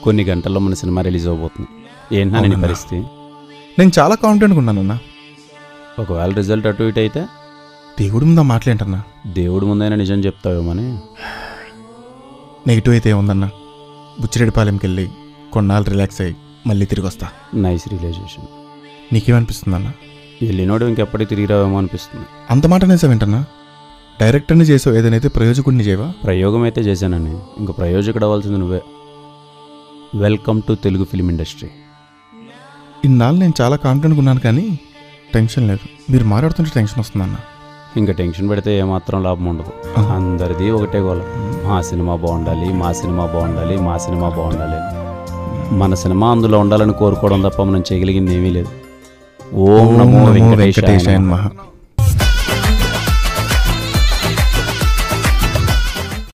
కొన్ని గంటల్లో మన సినిమా రిలీజ్ అవబోతుంది. ఏంటన్నా నీ పరిస్థితి? నేను చాలా కాన్ఫిడెంట్గా ఉన్నానన్నా. ఒకవేళ రిజల్ట్ అటు ఇటు అయితే దేవుడి ముందా మాట్లాడేంటన్నా? దేవుడి ముందైనా నిజం చెప్తావేమని. నెగిటివ్ అయితే ఏముందన్నా, బుచ్చిరెడ్డిపాలెంకి వెళ్ళి కొన్నాళ్ళు రిలాక్స్ అయ్యి మళ్ళీ తిరిగి వస్తా. Nice relation. నీకేమనిపిస్తుందన్నా? వెళ్ళినోడు ఇంకెప్పటికి తిరిగి రావేమో అనిపిస్తుంది. అంత మాట నిజమేంటన్నా? డైరెక్టర్ని చేసావు, ఏదైతే ప్రయోజకుడిని చేయవా? ప్రయోగం అయితే చేశానని, ఇంక ప్రయోజకుడు అవ్వాల్సింది నువ్వే. Welcome to Telugu film industry. ఇన్నాళ్ళు నేను చాలా కాన్ఫిడెంట్గా ఉన్నాను, కానీ టెన్షన్ లేదు. మీరు మాట్లాడుతుంటే టెన్షన్ వస్తుందన్న. ఇంకా టెన్షన్ పెడితే ఏమాత్రం లాభం ఉండదు. అందరిది ఒకటే గోల, మా సినిమా బాగుండాలి, మా సినిమా బాగుండాలి, మా సినిమా బాగుండాలి. మన సినిమా అందులో ఉండాలని కోరుకోవడం తప్ప మనం చేయగలిగింది ఏమీ లేదు. ఓం నమో వెంకటేశాయ నమః.